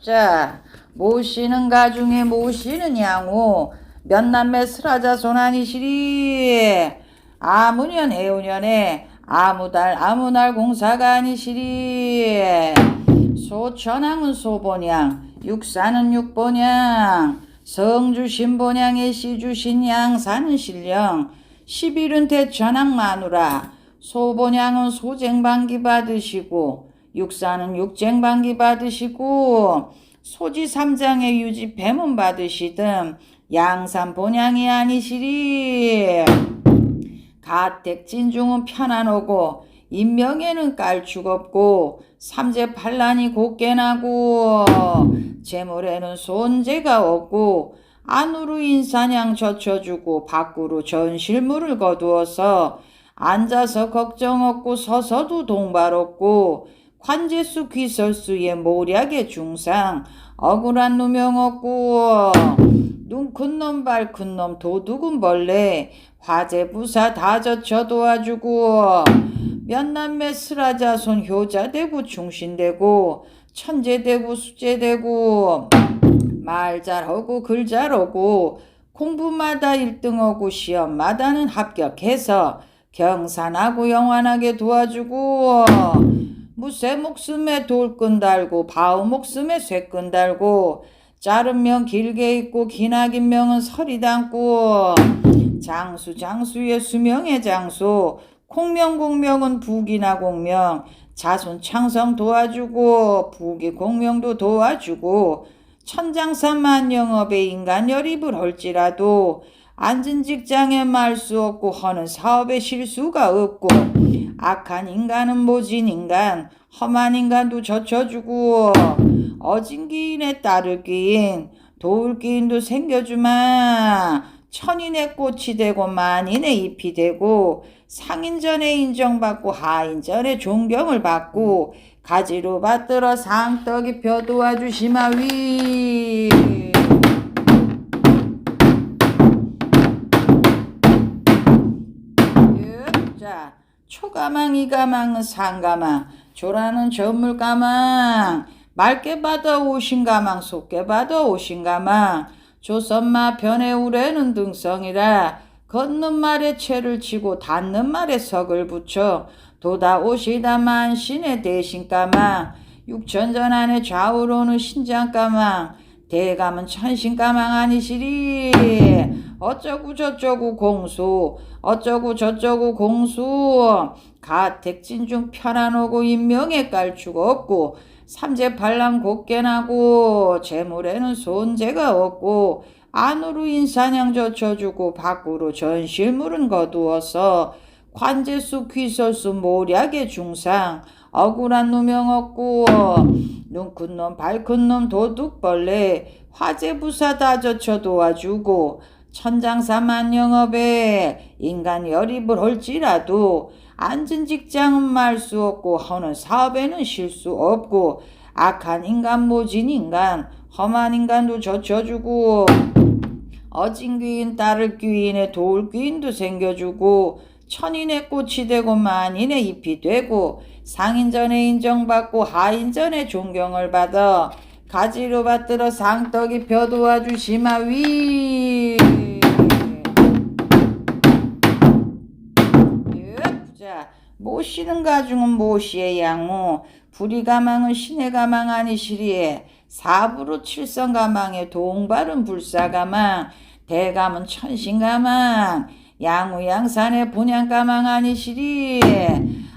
자, 모시는 가중에 모시는 양호 몇남매 스라자손 아니시리. 아무년 해오년에 아무달 아무날 공사가 아니시리. 소천왕은 소본양 육사는 육본양 성주 신본양에 시주신 양사는 신령 10일은 대천왕 마누라. 소본양은 소쟁반기 받으시고 육사는 육쟁반기 받으시고 소지 삼장의 유지 뱀은 받으시듬 양산 본양이 아니시리. 가택 진중은 편안하고 인명에는 깔축 없고 삼재 반란이 곱게 나고 재물에는 손재가 없고 안으로 인사냥 젖혀주고 밖으로 전실물을 거두어서 앉아서 걱정 없고 서서도 동발 없고 관제수 귀설수의 모략의 중상 억울한 누명 없고 눈 큰 놈 발 큰 놈 도둑은 벌레 화재부사 다 젖혀 도와주고 몇남매 스라자손 효자되고 충신되고 천재되고 수재되고 말 잘하고 글 잘하고 공부마다 1등하고 시험마다는 합격해서 경산하고 영원하게 도와주고 무쇠 목숨에 돌끈 달고 바우 목숨에 쇠끈 달고 짧은 명 길게 있고 기나긴 명은 서리 담고 장수의 수명의 장수 공명 공명은 북이나 공명 자손 창성 도와주고 북이 공명도 도와주고 천장산만 영업에 인간 열입을 할지라도 앉은 직장에 말 수 없고 하는 사업에 실수가 없고 악한 인간은 모진 인간 험한 인간도 젖혀주고 어진 기인에 따를 기인 도울 기인도 생겨주마. 천인의 꽃이 되고 만인의 잎이 되고 상인전에 인정받고 하인전에 존경을 받고 가지로 받들어 상떡이 펴 도와주시마위. 자, 초가망 이가망은 상가망 조라는 전물가망 맑게 받아 오신 가망 속게 받아 오신 가망 조선마 변해 우레는 등성이라 걷는 말에 채를 치고 닿는 말에 석을 붙여 도다 오시다 만신의 대신가망 육천전 안에 좌우로는 신장가망 대감은 천신가망 아니시리. 어쩌고 저쩌고 공수 어쩌고 저쩌고 공수 가택 진중 편안하고 인명에 깔축 없고 삼재 반란 곱게 나고 재물에는 손재가 없고 안으로 인사냥 젖혀주고 밖으로 전실물은 거두어서 관제수 귀설수 모략의 중상 억울한 누명 없고 눈 큰 놈 발 큰 놈 도둑벌레 화재부사 다 젖혀 도와주고 천장사만 영업에 인간 열입을 할지라도 앉은 직장은 말 수 없고 하는 사업에는 실수 없고 악한 인간 모진 인간 험한 인간도 젖혀주고 어진 귀인 따를 귀인에 도울 귀인도 생겨주고 천인의 꽃이 되고 만인의 잎이 되고 상인전에 인정받고 하인전에 존경을 받아 가지로 받들어 상떡이 펴 도와주시마위. 모시는 가중은 모시의 양호 불이가망은 신의 가망 아니시리에 사부로 칠성가망에 동발은 불사가망 대감은 천신가망 양우양산의 본양가망 아니시리에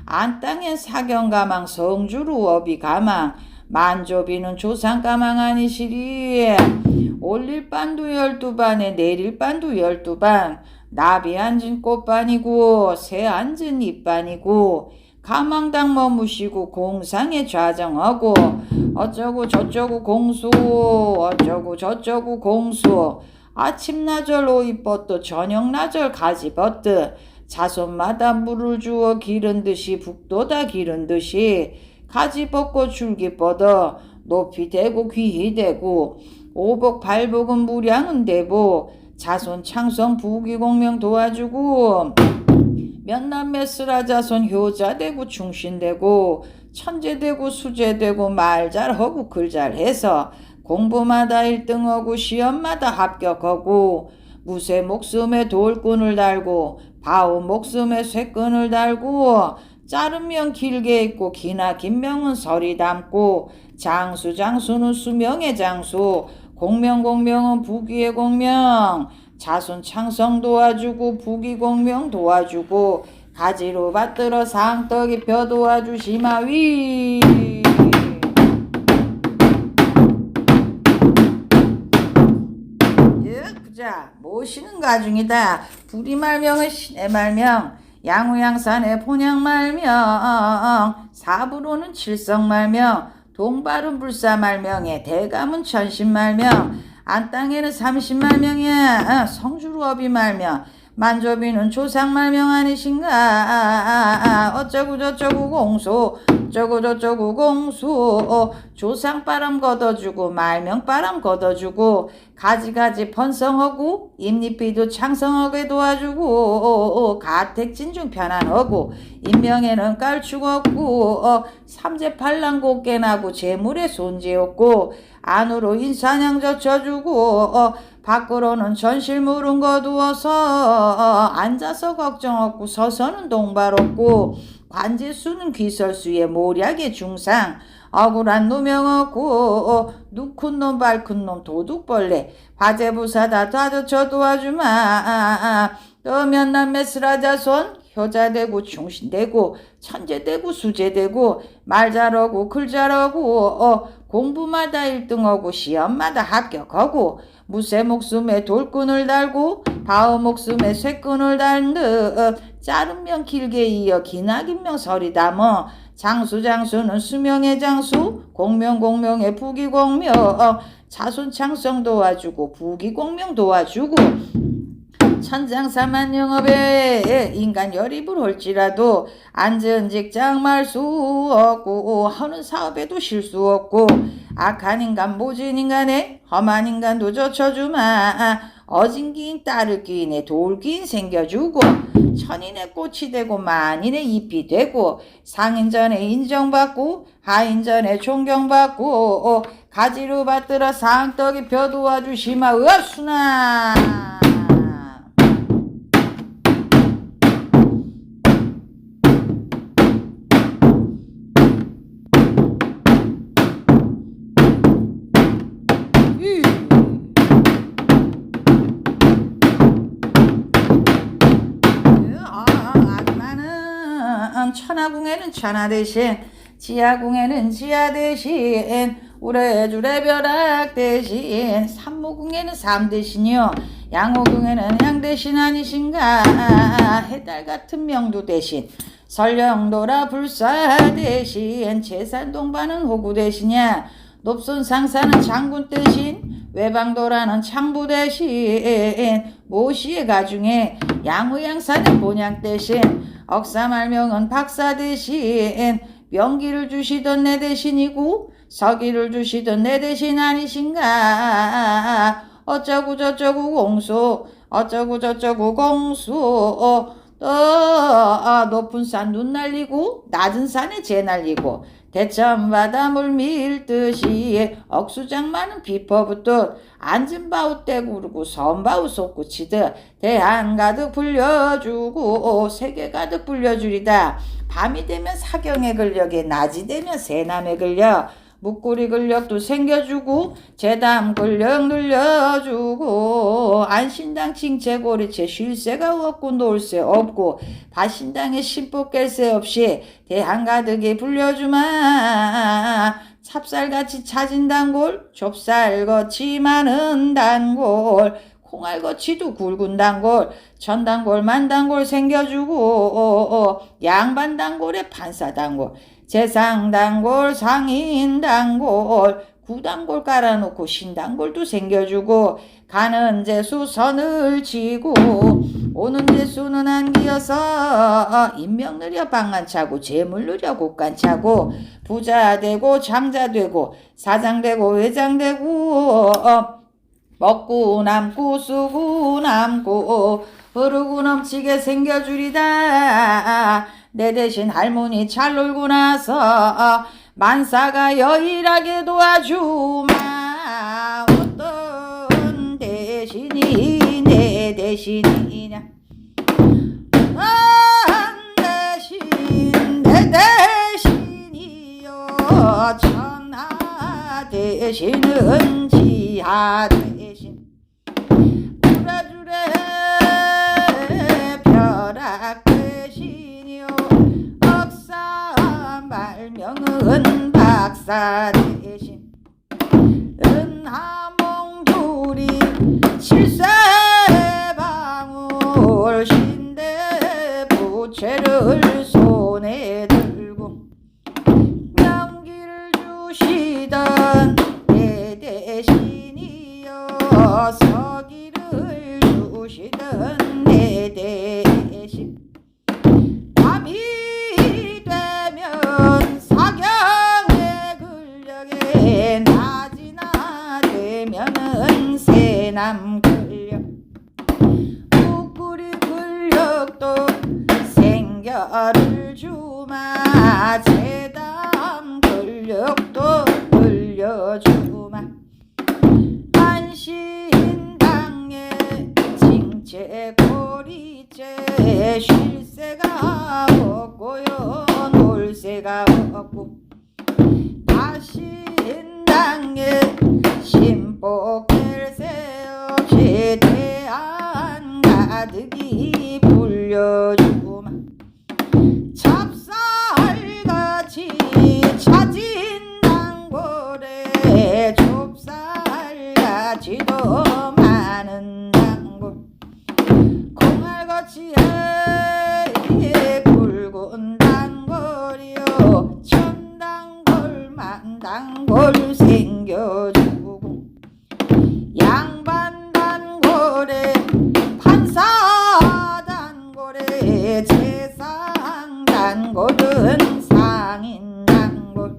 안땅엔 사경가망 성주로 어비가망 만조비는 조상가망 아니시리에 올릴 반도 12반에 내릴 반도 12반 나비 앉은 꽃반이고 새 앉은 잎반이고 가망당 머무시고 공상에 좌정하고 어쩌고 저쩌고 공수 어쩌고 저쩌고 공수 아침나절 오이뻗도 저녁나절 가지벗듯 자손마다 물을 주어 기른 듯이 북도다 기른 듯이 가지 벗고 줄기 뻗어 높이 되고 귀히 되고 오복 발복은 무량은 되고 자손 창성 부귀공명 도와주고 몇남매 스라자손 효자되고 충신되고 천재되고 수재되고 말 잘하고 글 잘해서 공부마다 1등하고 시험마다 합격하고 무쇠 목숨에 돌끈을 달고 바우 목숨에 쇠끈을 달고 짧은 명 길게 있고 기나 긴 명은 설이 담고 장수는 수명의 장수 공명은 부귀의 공명 자손 창성 도와주고 부귀 공명 도와주고 가지로 받들어 상떡이 벼 도와주시마위. 자, 모시는 가중이다. 부리말명의 신의 말명 양우양산의 본향말명 사부로는 칠성말명 동발은 불사말명의 대감은 천신말명 안땅에는 삼신말명이야. 성주로 어비말명 만조비는 조상말명 아니신가. 어쩌고 저쩌고 공수 어쩌고 저쩌고 공수 조상바람 걷어주고 말명바람 걷어주고 가지가지 번성하고 잎잎이도 창성하게 도와주고 가택진중 편안하고 인명에는 깔축 없고 삼재팔랑 곱게나고 재물에 손재 없고 안으로 인사냥 젖혀주고 밖으로는 전실 무른 거 두어서 앉아서 걱정 없고 서서는 동발 없고 관제수는 귀설수의 모략의 중상 억울한 누명 없고 누큰 놈 밝은 놈 도둑벌레 화재부사 다 다져쳐 도와주마. 또 몇남매 스라자손 효자되고 충신되고 천재되고 수재되고 말 잘하고 글 잘하고 공부마다 1등하고 시험마다 합격하고 무쇠 목숨에 돌끈을 달고 바우 목숨에 쇠끈을 달듯 짧은 명 길게 이어 기나 긴 명 설이 담어 장수는 수명의 장수 공명의 부귀 공명 자손 창성 도와주고 부귀 공명 도와주고 천장사만 영업에 인간 열입을 할지라도 앉은 직장 말 수 없고 하는 사업에도 실수 없고 악한 인간 모진 인간에 험한 인간도 젖혀주마. 어진기인 딸을 끼인에 돌기인 생겨주고 천인의 꽃이 되고 만인의 잎이 되고 상인전에 인정받고 하인전에 존경받고 가지로 받들어 상떡이 벼 도와주시마. 으압수나. 천하궁에는 천하 대신 지하궁에는 지하 대신 우레주레 벼락 대신 삼모궁에는 삼 대신이요 양호궁에는 양 대신 아니신가. 해달 같은 명도 대신 설령도라 불사 대신 재산동반은 호구 대신이야. 높손 상사는 장군 대신 외방도라는 창부 대신 모시의 가중에 양우양산의 본향 대신 억사말명은 박사 대신 명기를 주시던 내 대신이고 서기를 주시던 내 대신 아니신가. 어쩌고 저쩌고 공수 어쩌고 저쩌고 공수 높은 산 눈 날리고 낮은 산에 재 날리고 대천 바닷물 밀듯이 억수장 많은 비퍼붙듯 앉은 바우 떼구르고 선바우 솟구치듯 대한 가득 불려주고 세계 가득 불려주리다. 밤이 되면 사경의 근력에 낮이 되면 새남의 근력 목구리 근력도 생겨주고 재담 근력 늘려주고 안신당 칭채고리채 쉴새가 없고 놀새 없고 바신당에 신복 깰새 없이 대한 가득이 불려주마. 찹쌀같이 차진 단골 좁쌀같이 많은 단골 콩알같이도 굵은 단골 천단골 만단골 생겨주고 양반단골에 판사단골 재상단골 상인단골 구단골 깔아놓고 신단골도 생겨주고 가는 재수 선을 지고 오는 재수는 안기어서 인명 느려 방안 차고 재물 느려 곳간 차고 부자 되고 장자 되고 사장 되고 회장 되고 먹고 남고 쓰고 남고 흐르고 넘치게 생겨주리다. 내 대신 할머니 잘 놀고 나서 만사가 여일하게 도와주마. 어떤 대신이 내 대신이냐. 내 대신이요 천하 대신은 지하 대신. 불아주래 벼락 대신이요 억사 말명은 박사 대신. 은하몽두리 칠세방울 신대 부채를 손에 들고 명기를 주시던 내 대신이여 서기를 주시던 내 대신. 밤이 되면 사경의 근력에 낮이나 되면은 새남 근력. 북구리 근력도 생겨를 주마. 재담 근력도 들려주마. 안신당에 징체고리째 쉴새가 없고요 놀새가 없고. 다신당에 심복할새 없이 대안 가득이 불려주마. 찹쌀같이 차진 단골에 좁쌀같이도 많은 단골. 콩알같이 굵은 단골이요 천단골 만단골 생겨주고. 양반 단골에 판사 단골에 재상 단골은 상인 단골.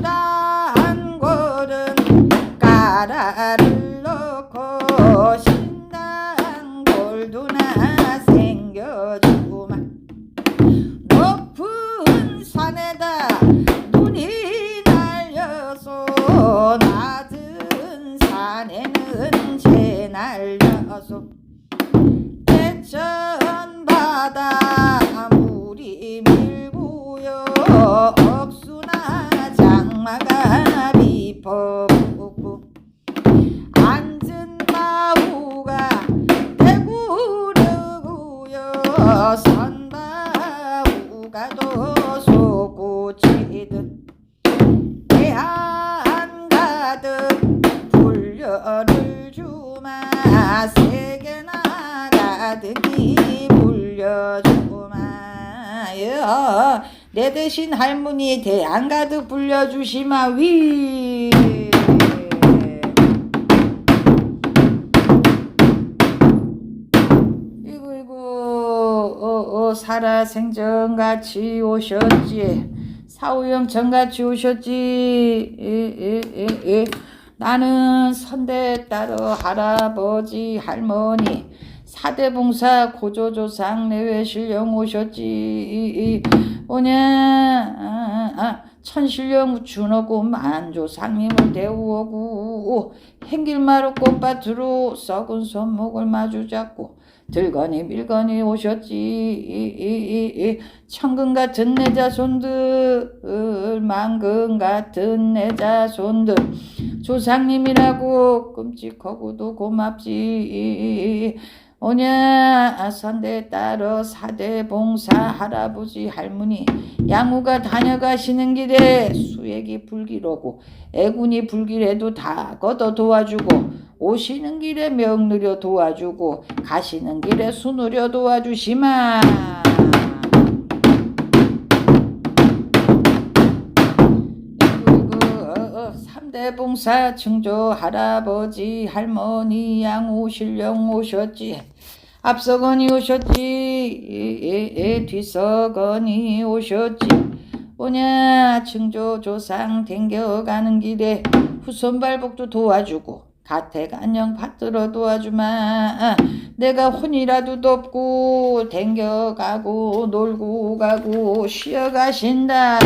단골은 까라를 넣고 신단골도나 생겨주마. 높은 산에다 눈이 날려서 낮은 산에는 재 날려서. 대천바다 물이 밀고요 억수나 장마가 비퍼붓고. 앉은 바우가 대구르고요 선바우가 도 솟구치듯. 대한 가득 불려를 주마. 세계나 가득이 불려주마. 내 대신 할머니 대한 가득 불려주시마. 위. 이고 살아생전같이 오셨지. 사후영천같이 오셨지. 나는 선대 따러 할아버지 할머니 사대봉사 고조조상 내외신령 오셨지. 오냐 천신령 준하고 만조상님을 대우하고 행길마루 꽃밭으로 썩은 손목을 마주잡고 들거니 밀거니 오셨지. 천근 같은 내 자손들 만근 같은 내 자손들 조상님이라고 끔찍하고도 고맙지. 오냐 선대 따러 사대봉사 할아버지 할머니 양우가 다녀가시는 길에 수액이 불길하고 애군이 불길해도 다 걷어 도와주고 오시는 길에 명느려 도와주고 가시는 길에 수누려 도와주시마. 삼대봉사 증조 할아버지 할머니 양우 신령 오셨지. 앞서거니 오셨지. 뒤서거니 오셨지. 오냐 증조 조상 댕겨가는 길에 후손발복도 도와주고 가택 안녕 받들어 도와주마. 내가 혼이라도 덮고 댕겨가고 놀고 가고 쉬어가신다.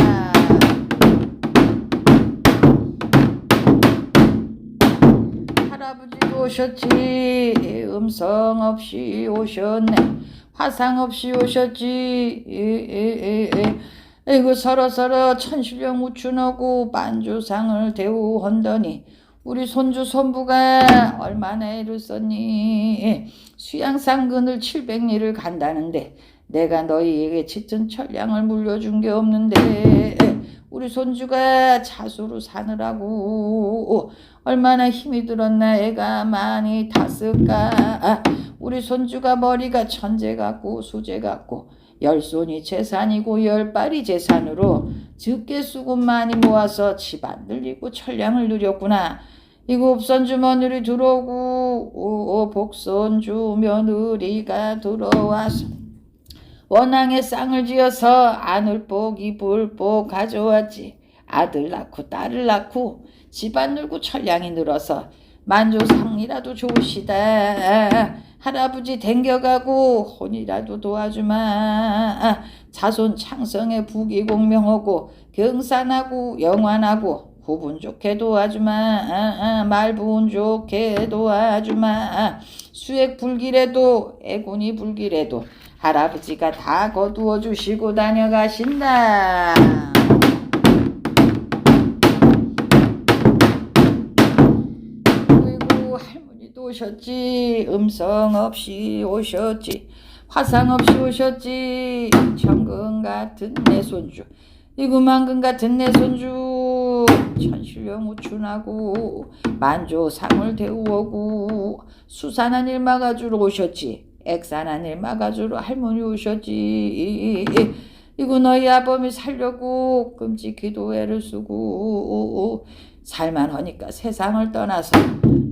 할아버지도 오셨지. 음성 없이 오셨네. 화상 없이 오셨지. 에이구 서로 천실령 우춘하고 만주상을 대우헌더니 우리 손주 손부가 얼마나 애를 썼니. 수양상근을 700리를 간다는데 내가 너희에게 짙은 천량을 물려준 게 없는데 우리 손주가 자수로 사느라고 얼마나 힘이 들었나 애가 많이 탔을까. 우리 손주가 머리가 천재 같고 수재 같고 10손이 재산이고 10발이 재산으로 적게 쓰고 많이 모아서 집안 늘리고 천량을 누렸구나. 이거 읍선주 며느리 들어오고 복선주 며느리가 들어와서 원앙에 쌍을 지어서 아늘복 이불복 가져왔지. 아들 낳고 딸을 낳고 집안 늘고 천량이 늘어서 만조상이라도 좋으시다. 할아버지 댕겨가고 혼이라도 도와주마. 자손 창성에 부귀공명하고 경산하고 영환하고 후분 좋게 도와주마. 말분 좋게 도와주마. 수액 불길에도 애군이 불길에도 할아버지가 다 거두어 주시고 다녀가신다. 그리고 할머니도 오셨지. 음성 없이 오셨지. 화상 없이 오셨지. 천근 같은 내 손주. 이구만근 같은 내 손주. 천실령 우춘하고 만조상을 대우하고 수산한 일 막아주러 오셨지. 액산한 일 막아주러 할머니 오셨지. 이거 너희 아범이 살려고 끔찍히도 애를 쓰고 살만하니까 세상을 떠나서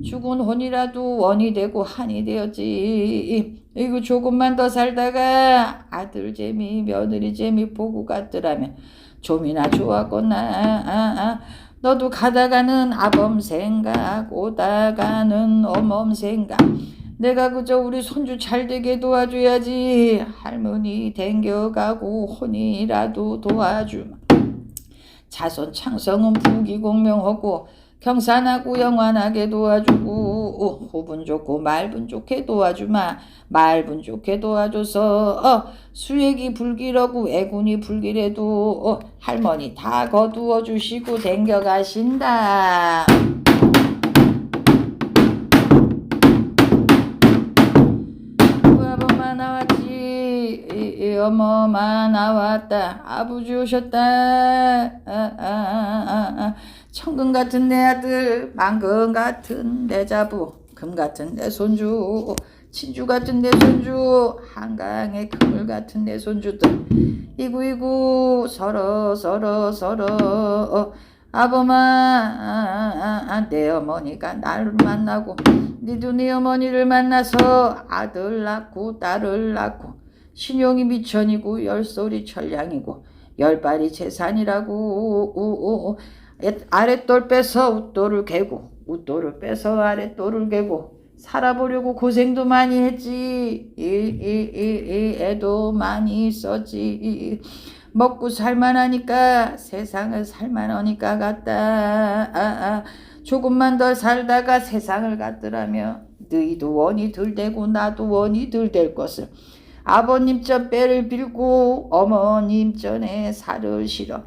죽은 혼이라도 원이 되고 한이 되었지. 이거 조금만 더 살다가 아들 재미 며느리 재미 보고 갔더라면 좀이나 좋았구나. 너도 가다가는 아범 생각 오다가는 어멈 생각. 내가 그저 우리 손주 잘되게 도와줘야지. 할머니 댕겨가고 혼이라도 도와주마. 자손 창성은 부귀공명하고 경산하고 영환하게 도와주고 후분 좋고 말분 좋게 도와주마. 말분 좋게 도와줘서 수액이 불길하고 애군이 불길해도 할머니 다 거두어 주시고 댕겨가신다. 아버마 나왔지. 어머마 나왔다. 아버지 오셨다. 천금 같은 내 아들, 만금 같은 내 자부, 금 같은 내 손주, 친주 같은 내 손주, 한강의 그물 같은 내 손주들. 이구 서로 아범아, 내 어머니가 나를 만나고 니도 네 어머니를 만나서 아들 낳고 딸을 낳고 신용이 미천이고 10솔이 천량이고 10발이 재산이라고 아랫돌 빼서 웃돌을 개고 웃돌을 빼서 아랫돌을 개고 살아보려고 고생도 많이 했지. 애도 많이 썼지. 먹고 살만하니까 세상을 살만하니까 갔다. 조금만 더 살다가 세상을 갔더라며 너희도 원이 덜 되고 나도 원이 덜 될 것을 아버님 전 뼈를 빌고 어머님 전에 살을 실어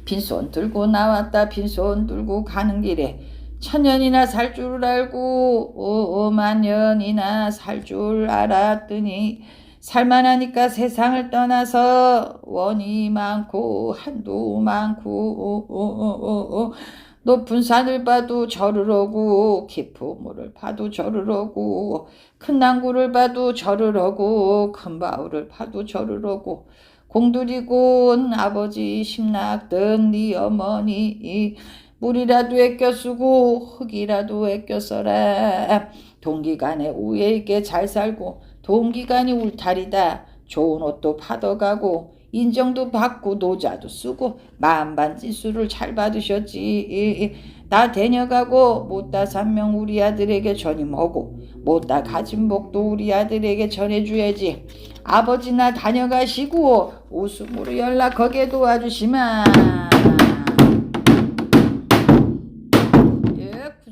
빈손 들고 나왔다. 빈손 들고 가는 길에 천년이나 살 줄 알고 만년이나 살 줄 알았더니 살만하니까 세상을 떠나서 원이 많고 한도 많고 높은 산을 봐도 절을 오고 깊은 물을 봐도 절을 오고 큰 낭구를 봐도 절을 오고 큰 바울을 봐도 절을 오고 공들이곤 아버지 심락든 네 어머니 물이라도 애껴 쓰고 흙이라도 애껴 써라. 동기간에 우애 있게 잘 살고 동기간이 울타리다. 좋은 옷도 받아가고 인정도 받고 노자도 쓰고 만반지수를 잘 받으셨지. 나 대녀가고 못다 산명 우리 아들에게 전임하고 못다 가진 복도 우리 아들에게 전해줘야지. 아버지나 다녀가시고 웃음으로 연락하게 도와주시마.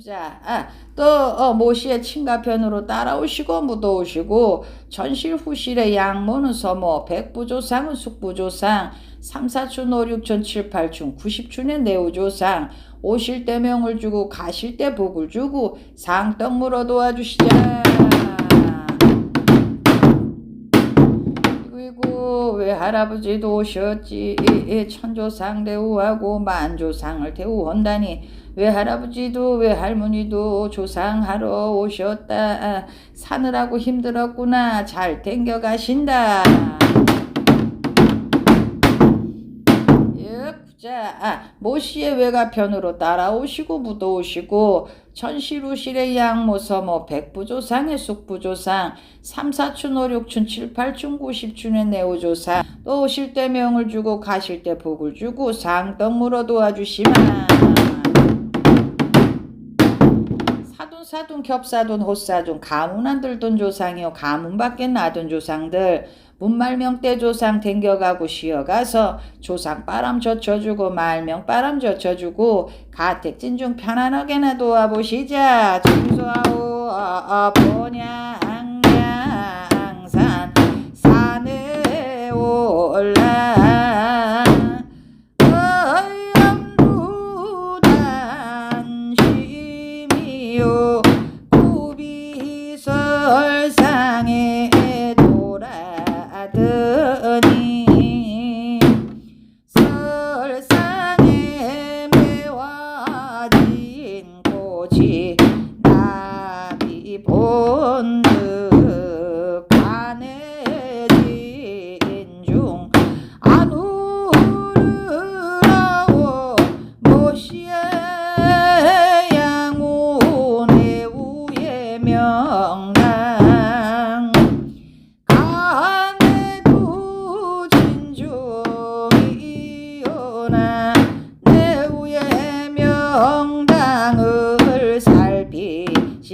자, 또 모시의 친가편으로 따라오시고 묻어오시고 전실 후실의 양모는 서모 백부조상은 숙부조상 삼사춘 오육춘 칠팔춘 구십춘의 내우조상 오실 때 명을 주고 가실 때 복을 주고 상떡 물어 도와주시자. 그리고 외할아버지도 오셨지. 천조상 대우하고 만조상을 대우한다니 외할아버지도 외할머니도 조상하러 오셨다. 사느라고 힘들었구나. 잘 댕겨가신다. 자, 모시의 외가편으로 따라오시고 묻어오시고 천실우실의 양모서모 백부조상의 숙부조상 삼사춘 오육춘 칠팔춘 구십춘의 내오조상 또 오실 때 명을 주고 가실 때 복을 주고 상떡 물어 도와주시마. 사돈 겹사돈 호사돈 가문 안 들던 조상이요 가문 밖에 나던 조상들 문말명 때 조상 댕겨가고 쉬어가서 조상 바람 젖혀주고 말명 바람 젖혀주고 가택진중 편안하게나 도와보시자. 청소하오 본양양산 산에 올라 어염부단심이요 구비설상에 돌아더니 설상에 매화진 꽃이 나비 본득 간해진 중 안 울으라고 모시의 양호 내우의 명당 간에도 진중이오나 내우의 명당을 살피시라고